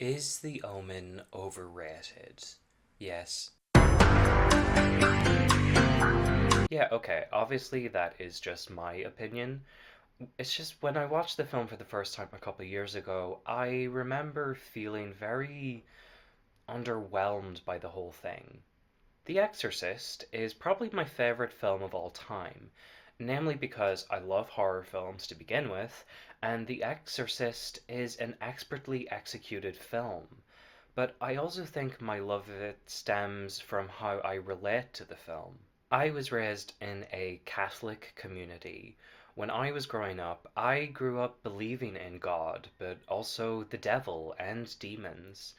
Is The Omen overrated? Yes. Yeah, okay, obviously that is just my opinion. It's just when I watched the film for the first time a couple of years ago, I remember feeling very underwhelmed by the whole thing. The Exorcist is probably my favorite film of all time, namely because I love horror films to begin with, and The Exorcist is an expertly executed film. But I also think my love of it stems from how I relate to the film. I was raised in a Catholic community. When I was growing up, I grew up believing in God, but also the devil and demons.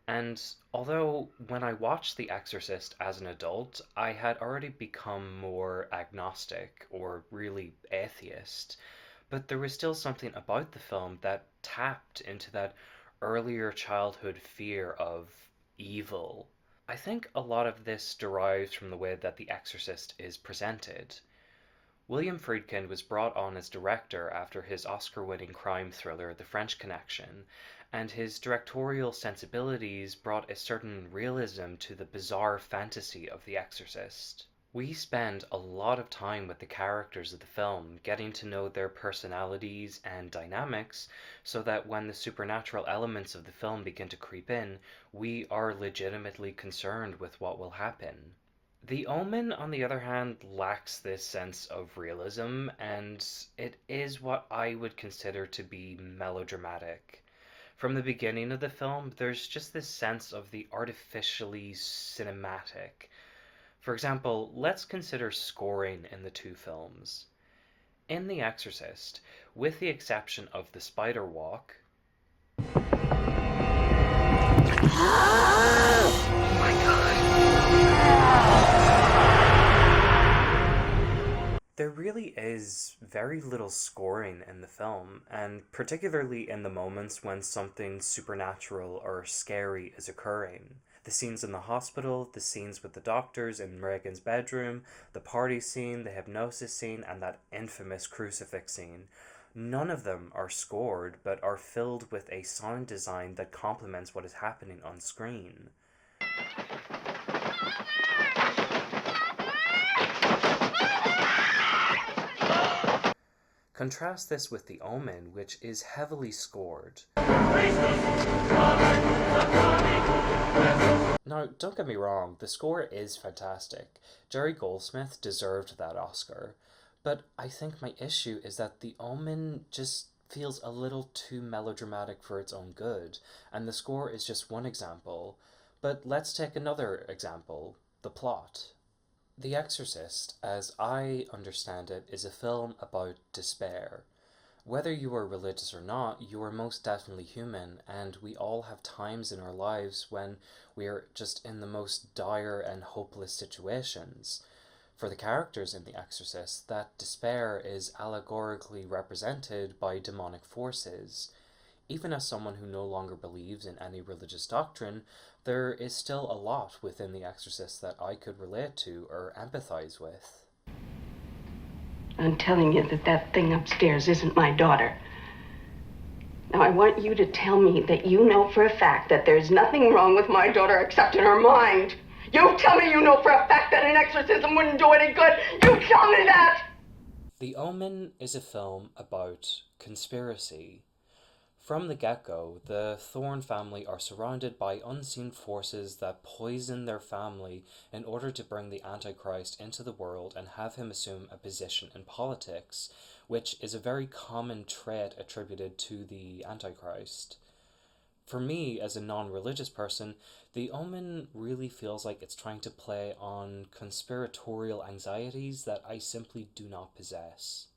And although when I watched The Exorcist as an adult, I had already become more agnostic or really atheist, but there was still something about the film that tapped into that earlier childhood fear of evil. I think a lot of this derives from the way that The Exorcist is presented. William Friedkin was brought on as director after his Oscar-winning crime thriller The French Connection, and his directorial sensibilities brought a certain realism to the bizarre fantasy of The Exorcist. We spend a lot of time with the characters of the film, getting to know their personalities and dynamics, so that when the supernatural elements of the film begin to creep in, we are legitimately concerned with what will happen. The Omen, on the other hand, lacks this sense of realism, and it is what I would consider to be melodramatic. From the beginning of the film, there's just this sense of the artificially cinematic. For example, let's consider scoring in the two films. In The Exorcist, with the exception of the spider walk, oh my god, there really is very little scoring in the film, and particularly in the moments when something supernatural or scary is occurring. The scenes in the hospital, the scenes with the doctors in Reagan's bedroom, the party scene, the hypnosis scene, and that infamous crucifix scene. None of them are scored, but are filled with a sound design that complements what is happening on screen. Contrast this with The Omen, which is heavily scored. Now, don't get me wrong, the score is fantastic. Jerry Goldsmith deserved that Oscar. But I think my issue is that The Omen just feels a little too melodramatic for its own good, and the score is just one example. But let's take another example, the plot. The Exorcist, as I understand it, is a film about despair. Whether you are religious or not, you are most definitely human, and we all have times in our lives when we are just in the most dire and hopeless situations. For the characters in The Exorcist, that despair is allegorically represented by demonic forces. Even as someone who no longer believes in any religious doctrine, there is still a lot within The Exorcist that I could relate to or empathize with. I'm telling you that that thing upstairs isn't my daughter. Now, I want you to tell me that you know for a fact that there's nothing wrong with my daughter except in her mind. You tell me you know for a fact that an exorcism wouldn't do any good. You tell me that! The Omen is a film about conspiracy. From the get-go, the Thorne family are surrounded by unseen forces that poison their family in order to bring the Antichrist into the world and have him assume a position in politics, which is a very common trait attributed to the Antichrist. For me, as a non-religious person, The Omen really feels like it's trying to play on conspiratorial anxieties that I simply do not possess.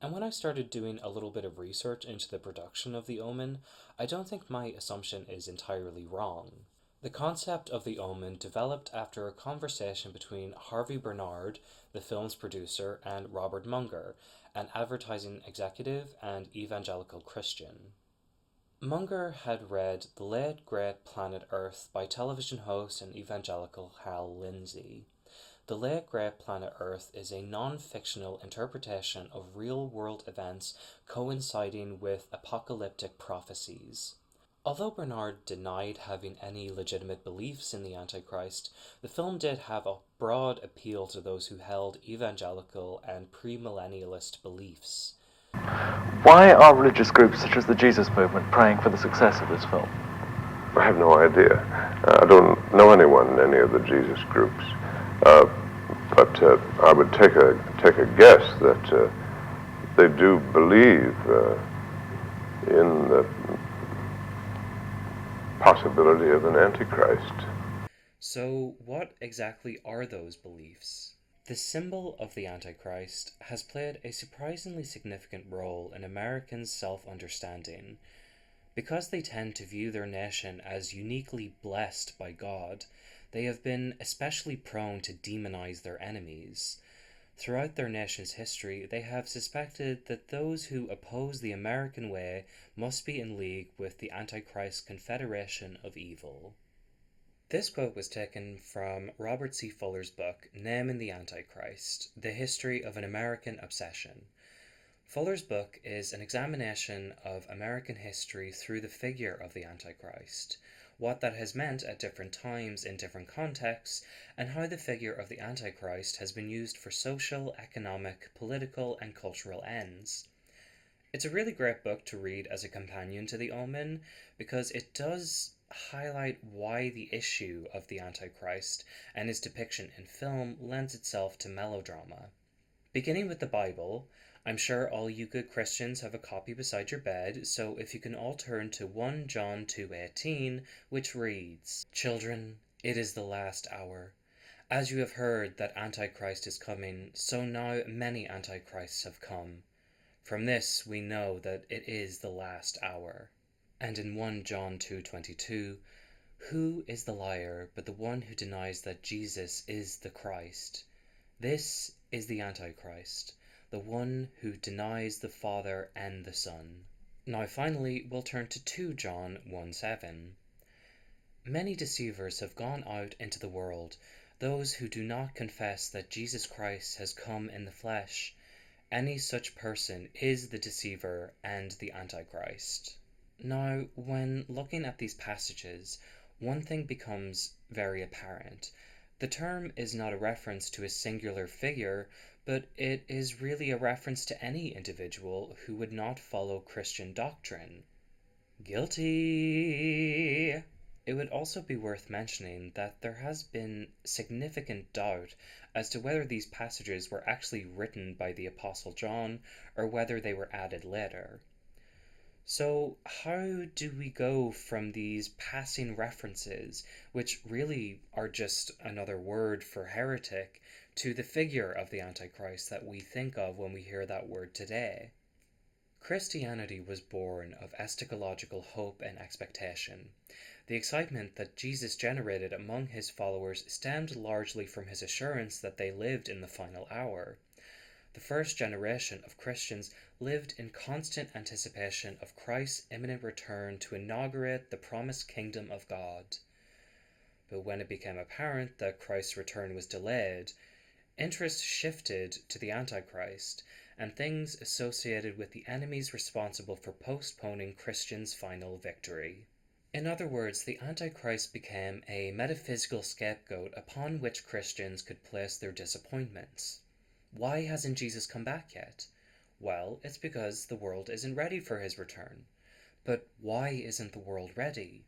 And when I started doing a little bit of research into the production of The Omen, I don't think my assumption is entirely wrong. The concept of The Omen developed after a conversation between Harvey Bernard, the film's producer, and Robert Munger, an advertising executive and evangelical Christian. Munger had read The Late Great Planet Earth by television host and evangelical Hal Lindsey. The Late Great Planet Earth is a non-fictional interpretation of real-world events coinciding with apocalyptic prophecies. Although Bernard denied having any legitimate beliefs in the Antichrist, the film did have a broad appeal to those who held evangelical and premillennialist beliefs. Why are religious groups such as the Jesus Movement praying for the success of this film? I have no idea. I don't know anyone in any of the Jesus groups. But I would take a guess that they do believe in the possibility of an Antichrist. So, what exactly are those beliefs? The symbol of the Antichrist has played a surprisingly significant role in Americans' self-understanding. Because they tend to view their nation as uniquely blessed by God, they have been especially prone to demonize their enemies. Throughout their nation's history, they have suspected that those who oppose the American way must be in league with the Antichrist Confederation of Evil. This quote was taken from Robert C. Fuller's book, Naming the Antichrist, The History of an American Obsession. Fuller's book is an examination of American history through the figure of the Antichrist, what that has meant at different times in different contexts, and how the figure of the Antichrist has been used for social, economic, political, and cultural ends. It's a really great book to read as a companion to the Omen, because it does highlight why the issue of the Antichrist and his depiction in film lends itself to melodrama. Beginning with the Bible, I'm sure all you good Christians have a copy beside your bed, so if you can all turn to 1 John 2:18, which reads, "Children, it is the last hour. As you have heard that Antichrist is coming, so now many Antichrists have come. From this we know that it is the last hour." And in 1 John 2:22, "Who is the liar but the one who denies that Jesus is the Christ? This is the Antichrist, the one who denies the Father and the Son." Now finally, we'll turn to 2 John 1:7. "Many deceivers have gone out into the world, those who do not confess that Jesus Christ has come in the flesh. Any such person is the deceiver and the Antichrist." Now, when looking at these passages, one thing becomes very apparent. The term is not a reference to a singular figure, but it is really a reference to any individual who would not follow Christian doctrine. Guilty! It would also be worth mentioning that there has been significant doubt as to whether these passages were actually written by the Apostle John or whether they were added later. So, how do we go from these passing references, which really are just another word for heretic, to the figure of the Antichrist that we think of when we hear that word today? Christianity was born of eschatological hope and expectation. The excitement that Jesus generated among his followers stemmed largely from his assurance that they lived in the final hour. The first generation of Christians lived in constant anticipation of Christ's imminent return to inaugurate the promised kingdom of God. But when it became apparent that Christ's return was delayed, interest shifted to the Antichrist and things associated with the enemies responsible for postponing Christians' final victory. In other words, the Antichrist became a metaphysical scapegoat upon which Christians could place their disappointments. Why hasn't Jesus come back yet? Well, it's because the world isn't ready for his return. But why isn't the world ready?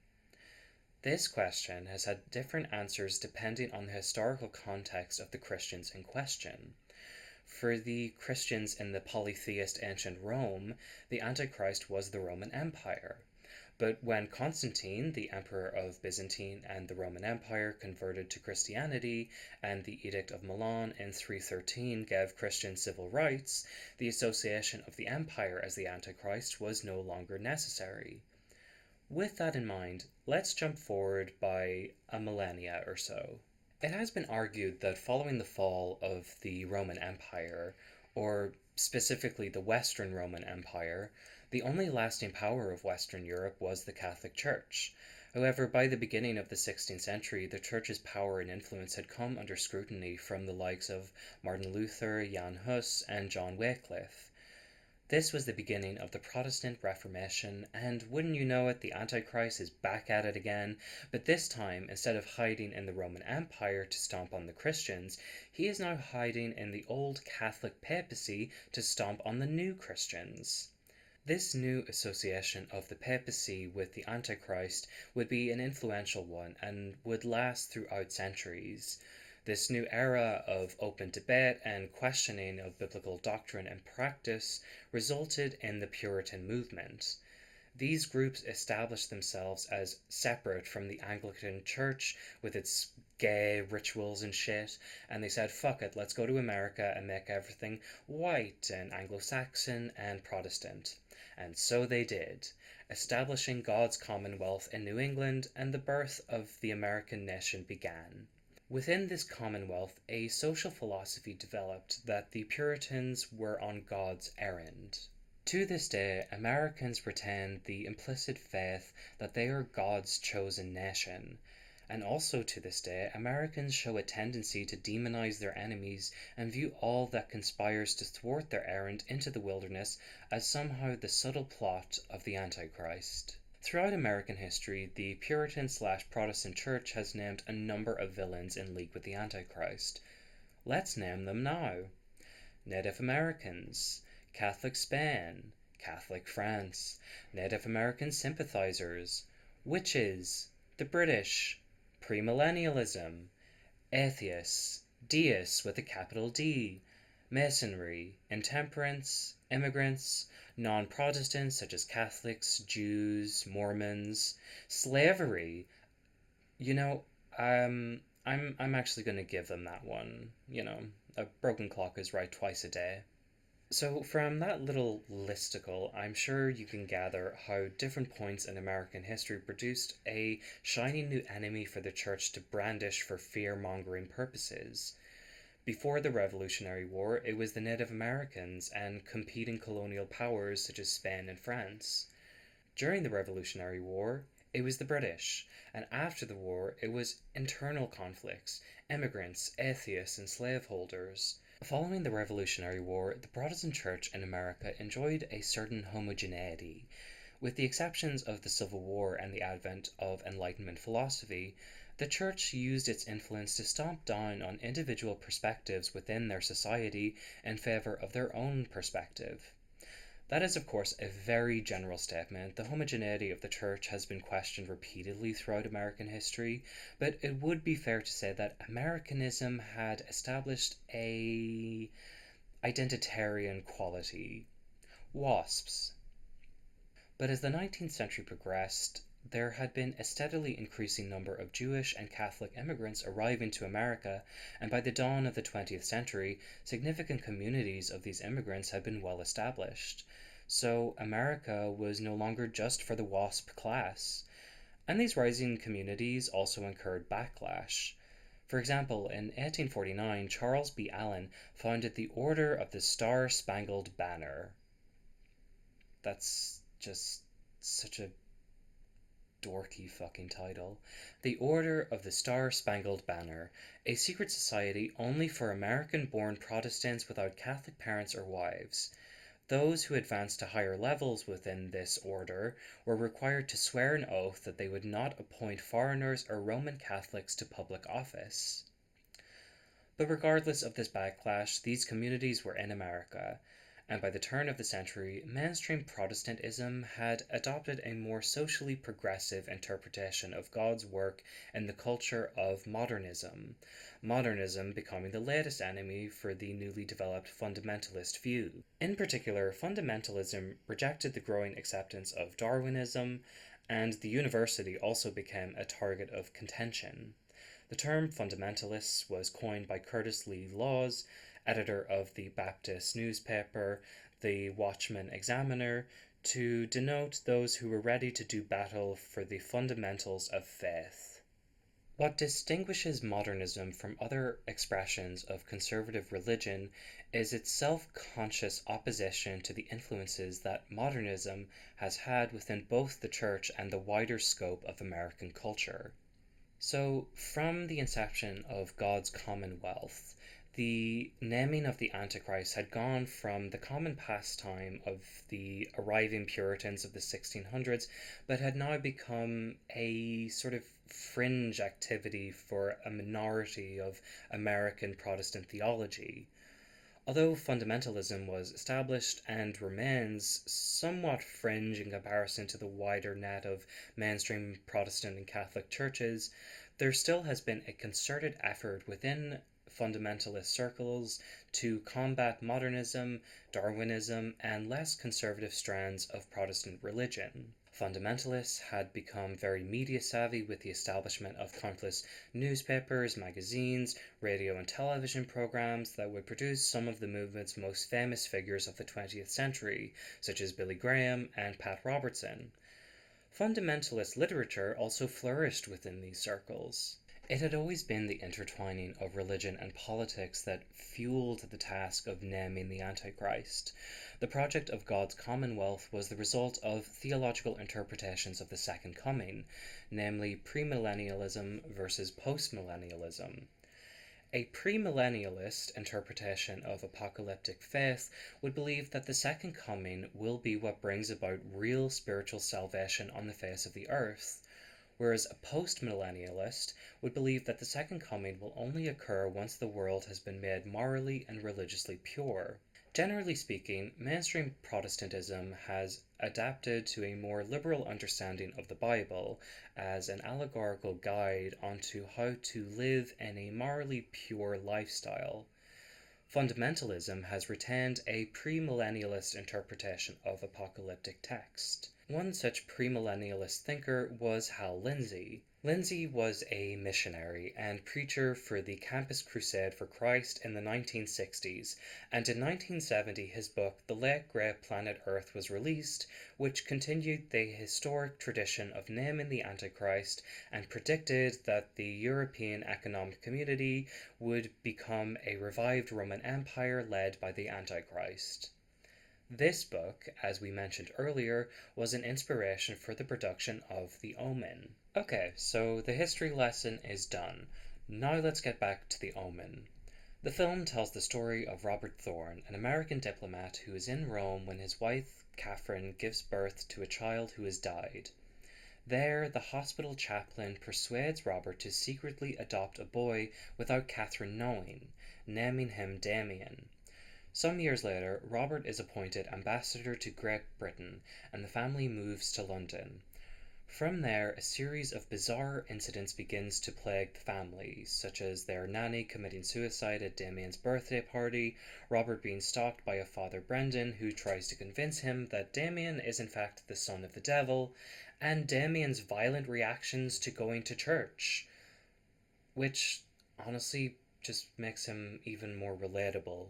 This question has had different answers depending on the historical context of the Christians in question. For the Christians in the polytheist ancient Rome, the Antichrist was the Roman Empire. But when Constantine, the Emperor of Byzantine and the Roman Empire, converted to Christianity, and the Edict of Milan in 313 gave Christians civil rights, the association of the empire as the Antichrist was no longer necessary. With that in mind, let's jump forward by a millennia or so. It has been argued that following the fall of the Roman Empire, or specifically the Western Roman Empire, the only lasting power of Western Europe was the Catholic Church. However, by the beginning of the 16th century, the Church's power and influence had come under scrutiny from the likes of Martin Luther, Jan Hus, and John Wycliffe. This was the beginning of the Protestant Reformation, and wouldn't you know it, the Antichrist is back at it again, but this time, instead of hiding in the Roman Empire to stomp on the Christians, he is now hiding in the old Catholic papacy to stomp on the new Christians. This new association of the papacy with the Antichrist would be an influential one and would last throughout centuries. This new era of open debate and questioning of biblical doctrine and practice resulted in the Puritan movement. These groups established themselves as separate from the Anglican Church with its gay rituals and shit, and they said, fuck it, let's go to America and make everything white and Anglo-Saxon and Protestant. And so they did, establishing God's Commonwealth in New England, and the birth of the American nation began. Within this Commonwealth, a social philosophy developed that the Puritans were on God's errand. To this day, Americans retain the implicit faith that they are God's chosen nation, and also to this day, Americans show a tendency to demonize their enemies and view all that conspires to thwart their errand into the wilderness as somehow the subtle plot of the Antichrist. Throughout American history, the Puritan/Protestant Church has named a number of villains in league with the Antichrist. Let's name them now. Native Americans, Catholic Spain, Catholic France, Native American sympathizers, witches, the British, premillennialism, atheists, deists with a capital D, Masonry, intemperance, immigrants, non-Protestants such as Catholics, Jews, Mormons, slavery. You know, I'm actually going to give them that one. You know, a broken clock is right twice a day. So from that little listicle, I'm sure you can gather how different points in American history produced a shiny new enemy for the church to brandish for fear-mongering purposes. Before the Revolutionary War, it was the Native Americans and competing colonial powers such as Spain and France. During the Revolutionary War, it was the British, and after the war, it was internal conflicts, immigrants, atheists, and slaveholders. Following the Revolutionary War, the Protestant Church in America enjoyed a certain homogeneity. With the exceptions of the Civil War and the advent of Enlightenment philosophy, the Church used its influence to stomp down on individual perspectives within their society in favor of their own perspective. That is, of course, a very general statement. The homogeneity of the Church has been questioned repeatedly throughout American history, but it would be fair to say that Americanism had established a identitarian quality. WASPs. But as the 19th century progressed, there had been a steadily increasing number of Jewish and Catholic immigrants arriving to America, and by the dawn of the 20th century, significant communities of these immigrants had been well established. So America was no longer just for the WASP class. And these rising communities also incurred backlash. For example, in 1849, Charles B. Allen founded the Order of the Star-Spangled Banner. That's just such a dorky fucking title. The Order of the Star-Spangled Banner, a secret society only for American-born Protestants without Catholic parents or wives. Those who advanced to higher levels within this order were required to swear an oath that they would not appoint foreigners or Roman Catholics to public office. But regardless of this backlash, these communities were in America, and by the turn of the century, mainstream Protestantism had adopted a more socially progressive interpretation of God's work in the culture of modernism, modernism becoming the latest enemy for the newly developed fundamentalist view. In particular, fundamentalism rejected the growing acceptance of Darwinism, and the university also became a target of contention. The term fundamentalists was coined by Curtis Lee Laws, editor of the Baptist newspaper, the Watchman Examiner, to denote those who were ready to do battle for the fundamentals of faith. What distinguishes modernism from other expressions of conservative religion is its self-conscious opposition to the influences that modernism has had within both the church and the wider scope of American culture. So, from the inception of God's Commonwealth, The naming of the Antichrist had gone from the common pastime of the arriving Puritans of the 1600s, but had now become a sort of fringe activity for a minority of American Protestant theology. Although fundamentalism was established and remains somewhat fringe in comparison to the wider net of mainstream Protestant and Catholic churches, there still has been a concerted effort within fundamentalist circles to combat modernism, Darwinism, and less conservative strands of Protestant religion. Fundamentalists had become very media savvy with the establishment of countless newspapers, magazines, radio and television programs that would produce some of the movement's most famous figures of the 20th century, such as Billy Graham and Pat Robertson. Fundamentalist literature also flourished within these circles. It had always been the intertwining of religion and politics that fueled the task of naming the Antichrist. The project of God's Commonwealth was the result of theological interpretations of the Second Coming, namely premillennialism versus postmillennialism. A premillennialist interpretation of apocalyptic faith would believe that the Second Coming will be what brings about real spiritual salvation on the face of the earth, whereas a postmillennialist would believe that the Second Coming will only occur once the world has been made morally and religiously pure. Generally speaking, mainstream Protestantism has adapted to a more liberal understanding of the Bible as an allegorical guide onto how to live in a morally pure lifestyle. Fundamentalism has retained a premillennialist interpretation of apocalyptic text. One such premillennialist thinker was Hal Lindsey. Lindsey was a missionary and preacher for the Campus Crusade for Christ in the 1960s, and in 1970 his book The Late Great Planet Earth was released, which continued the historic tradition of naming the Antichrist and predicted that the European Economic Community would become a revived Roman Empire led by the Antichrist. This book, as we mentioned earlier, was an inspiration for the production of The Omen. Okay, so the history lesson is done. Now let's get back to The Omen. The film tells the story of Robert Thorne, an American diplomat who is in Rome when his wife, Catherine, gives birth to a child who has died. There, the hospital chaplain persuades Robert to secretly adopt a boy without Catherine knowing, naming him Damien. Some years later, Robert is appointed ambassador to Great Britain, and the family moves to London. From there, a series of bizarre incidents begins to plague the family, such as their nanny committing suicide at Damien's birthday party, Robert being stalked by a Father Brendan who tries to convince him that Damien is in fact the son of the devil, and Damien's violent reactions to going to church, which honestly just makes him even more relatable.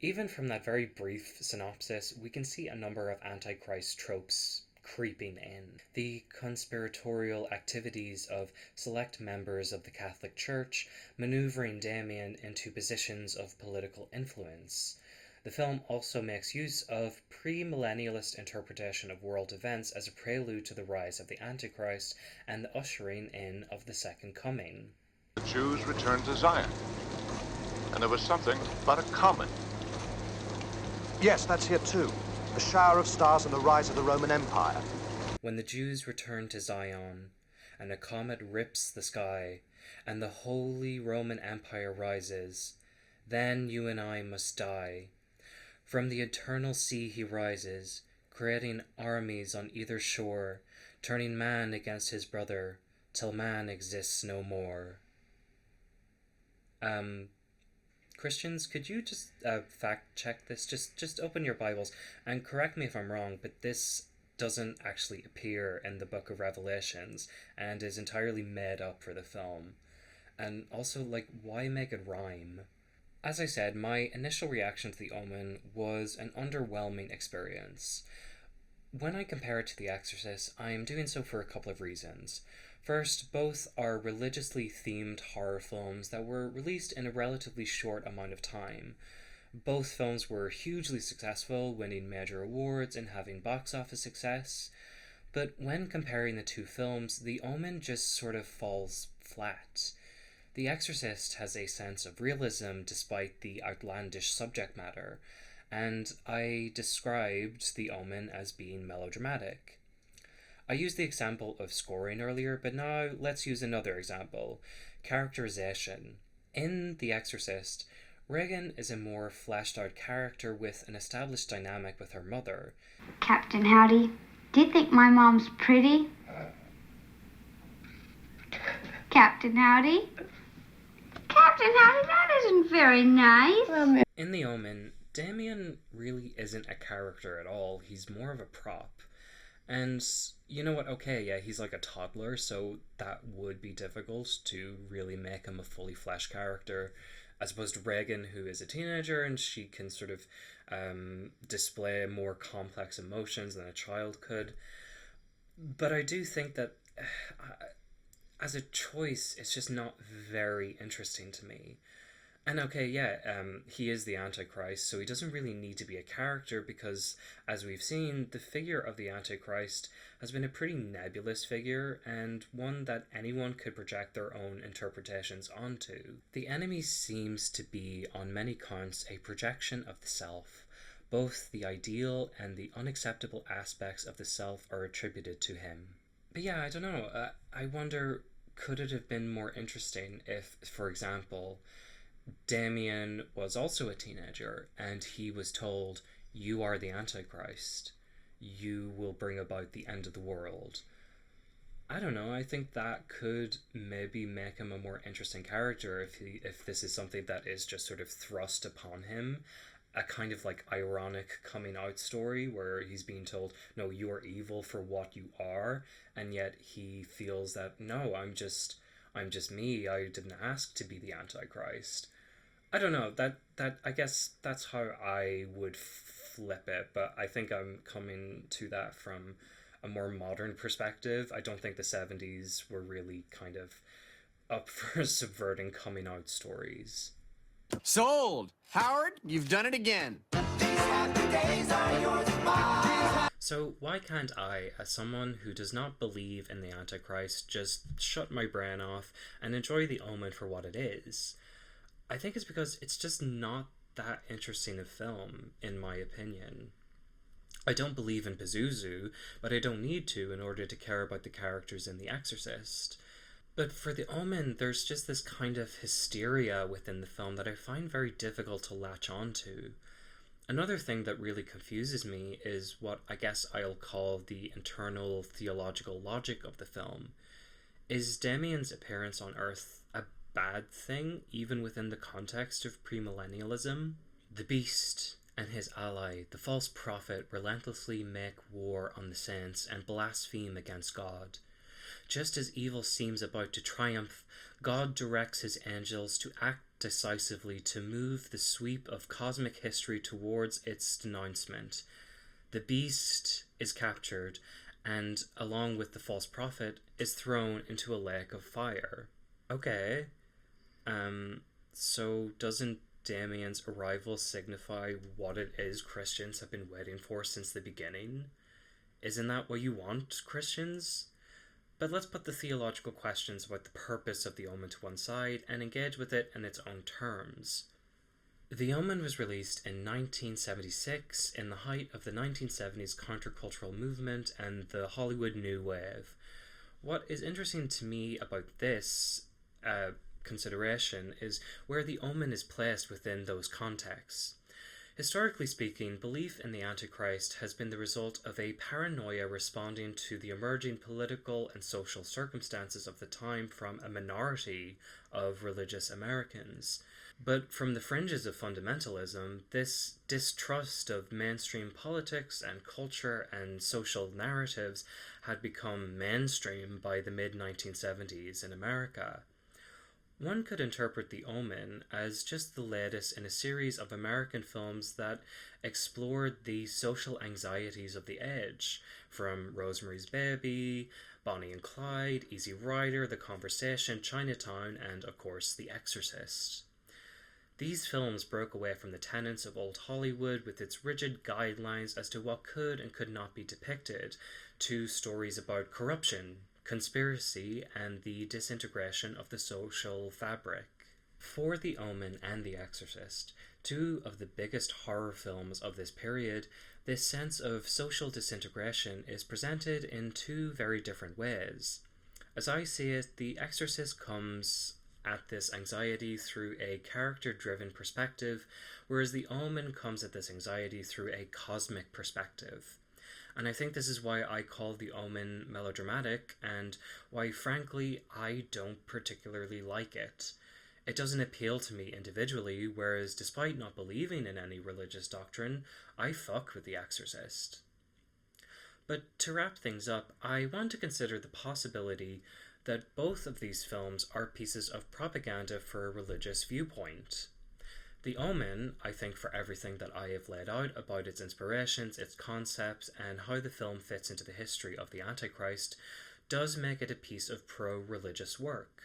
Even from that very brief synopsis, we can see a number of Antichrist tropes creeping in. The conspiratorial activities of select members of the Catholic Church maneuvering Damien into positions of political influence. The film also makes use of premillennialist interpretation of world events as a prelude to the rise of the Antichrist and the ushering in of the Second Coming. The Jews returned to Zion, and there was something about a comet. Yes, that's here too. A shower of stars and the rise of the Roman Empire. When the Jews return to Zion, and a comet rips the sky, and the Holy Roman Empire rises, then you and I must die. From the eternal sea he rises, creating armies on either shore, turning man against his brother, till man exists no more. Christians, could you just fact check this? Just open your Bibles and correct me if I'm wrong, but this doesn't actually appear in the Book of Revelations and is entirely made up for the film. And also, why make it rhyme? As I said, my initial reaction to The Omen was an underwhelming experience. When I compare it to The Exorcist, I am doing so for a couple of reasons. First, both are religiously themed horror films that were released in a relatively short amount of time. Both films were hugely successful, winning major awards and having box office success. But when comparing the two films, The Omen just sort of falls flat. The Exorcist has a sense of realism despite the outlandish subject matter, and I described The Omen as being melodramatic. I used the example of scoring earlier, but now let's use another example: characterization. In The Exorcist, Regan is a more fleshed out character with an established dynamic with her mother. Captain Howdy, do you think my mom's pretty? Captain Howdy? Captain Howdy, that isn't very nice. In The Omen, Damien really isn't a character at all. He's more of a prop. And you know what? Okay, yeah, he's like a toddler, so that would be difficult to really make him a fully fleshed character, as opposed to Regan, who is a teenager and she can sort of display more complex emotions than a child could. But I do think that as a choice, it's just not very interesting to me. And okay, yeah, he is the Antichrist, so he doesn't really need to be a character because, as we've seen, the figure of the Antichrist has been a pretty nebulous figure and one that anyone could project their own interpretations onto. The enemy seems to be, on many counts, a projection of the self. Both the ideal and the unacceptable aspects of the self are attributed to him. But yeah, I don't know, I wonder, could it have been more interesting if, for example, Damien was also a teenager and he was told, "You are the Antichrist. You will bring about the end of the world." I don't know, I think that could maybe make him a more interesting character if this is something that is just sort of thrust upon him. A kind of like ironic coming out story where he's being told, no, you are evil for what you are, and yet he feels that, no, I'm just me. I didn't ask to be the Antichrist. I don't know, that I guess that's how I would flip it, but I think I'm coming to that from a more modern perspective. I don't think the 70s were really kind of up for subverting coming out stories. Sold! Howard, you've done it again. So why can't I, as someone who does not believe in the Antichrist, just shut my brain off and enjoy The Omen for what it is? I think it's because it's just not that interesting a film, in my opinion. I don't believe in Pazuzu, but I don't need to in order to care about the characters in The Exorcist. But for The Omen, there's just this kind of hysteria within the film that I find very difficult to latch onto. Another thing that really confuses me is what I guess I'll call the internal theological logic of the film. Is Damien's appearance on Earth a bad thing, even within the context of premillennialism? The beast and his ally, the false prophet, relentlessly make war on the saints and blaspheme against God. Just as evil seems about to triumph, God directs his angels to act decisively to move the sweep of cosmic history towards its denouncement. The beast is captured and, along with the false prophet, is thrown into a lake of fire. Okay. So doesn't Damien's arrival signify what it is Christians have been waiting for since the beginning? Isn't that what you want, Christians? But let's put the theological questions about the purpose of The Omen to one side and engage with it in its own terms. The Omen was released in 1976 in the height of the 1970s countercultural movement and the Hollywood New Wave. What is interesting to me about this consideration is where The Omen is placed within those contexts. Historically speaking, belief in the Antichrist has been the result of a paranoia responding to the emerging political and social circumstances of the time from a minority of religious Americans. But from the fringes of fundamentalism, this distrust of mainstream politics and culture and social narratives had become mainstream by the mid-1970s in America. One could interpret The Omen as just the latest in a series of American films that explored the social anxieties of the age, from Rosemary's Baby, Bonnie and Clyde, Easy Rider, The Conversation, Chinatown, and, of course, The Exorcist. These films broke away from the tenets of old Hollywood with its rigid guidelines as to what could and could not be depicted, to stories about corruption, conspiracy, and the disintegration of the social fabric. For The Omen and The Exorcist, two of the biggest horror films of this period, this sense of social disintegration is presented in two very different ways. As I see it, The Exorcist comes at this anxiety through a character-driven perspective, whereas The Omen comes at this anxiety through a cosmic perspective. And I think this is why I call The Omen melodramatic, and why, frankly, I don't particularly like it. It doesn't appeal to me individually, whereas despite not believing in any religious doctrine, I fuck with The Exorcist. But to wrap things up, I want to consider the possibility that both of these films are pieces of propaganda for a religious viewpoint. The Omen, I think, for everything that I have laid out about its inspirations, its concepts, and how the film fits into the history of the Antichrist, does make it a piece of pro-religious work.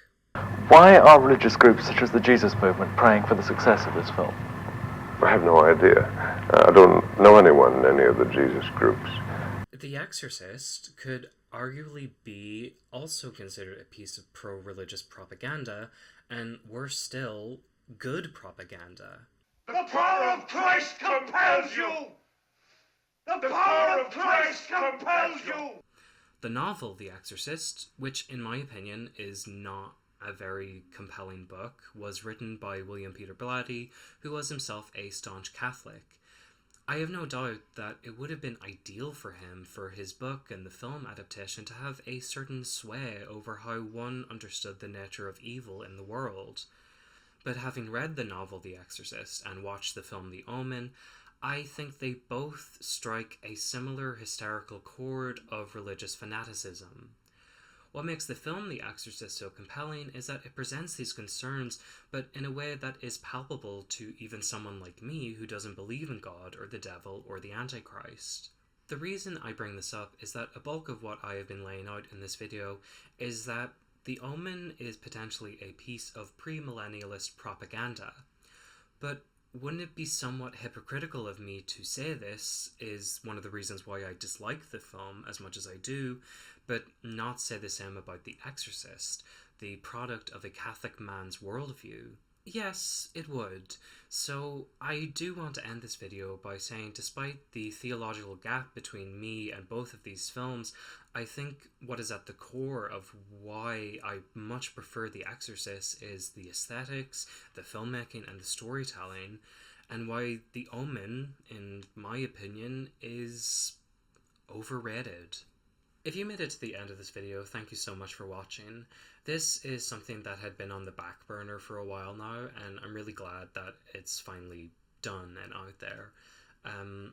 Why are religious groups such as the Jesus movement praying for the success of this film? I have no idea. I don't know anyone in any of the Jesus groups. The Exorcist could arguably be also considered a piece of pro-religious propaganda, and worse still, good propaganda. The power of Christ compels you! The power of Christ compels you! The novel The Exorcist, which in my opinion is not a very compelling book, was written by William Peter Blatty, who was himself a staunch Catholic. I have no doubt that it would have been ideal for him, for his book and the film adaptation, to have a certain sway over how one understood the nature of evil in the world. But having read the novel The Exorcist and watched the film The Omen, I think they both strike a similar hysterical chord of religious fanaticism. What makes the film The Exorcist so compelling is that it presents these concerns, but in a way that is palpable to even someone like me who doesn't believe in God or the devil or the Antichrist. The reason I bring this up is that a bulk of what I have been laying out in this video is that The Omen is potentially a piece of premillennialist propaganda. But wouldn't it be somewhat hypocritical of me to say this is one of the reasons why I dislike the film as much as I do, but not say the same about The Exorcist, the product of a Catholic man's worldview? Yes, it would. So I do want to end this video by saying, despite the theological gap between me and both of these films, I think what is at the core of why I much prefer The Exorcist is the aesthetics, the filmmaking, and the storytelling, and why The Omen, in my opinion, is overrated. If you made it to the end of this video, thank you so much for watching. This is something that had been on the back burner for a while now, and I'm really glad that it's finally done and out there.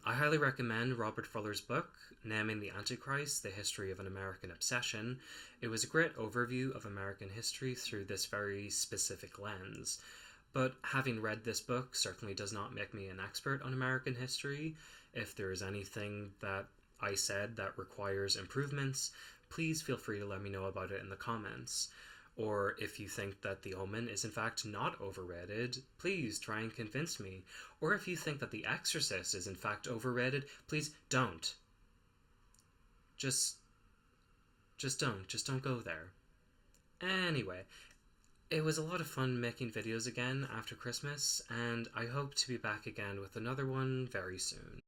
I highly recommend Robert Fuller's book, Naming the Antichrist, The History of an American Obsession. It was a great overview of American history through this very specific lens. But having read this book certainly does not make me an expert on American history. If there is anything that I said that requires improvements, please feel free to let me know about it in the comments. Or if you think that The Omen is in fact not overrated, please try and convince me. Or if you think that The Exorcist is in fact overrated, please don't. Just don't go there. Anyway, it was a lot of fun making videos again after Christmas, and I hope to be back again with another one very soon.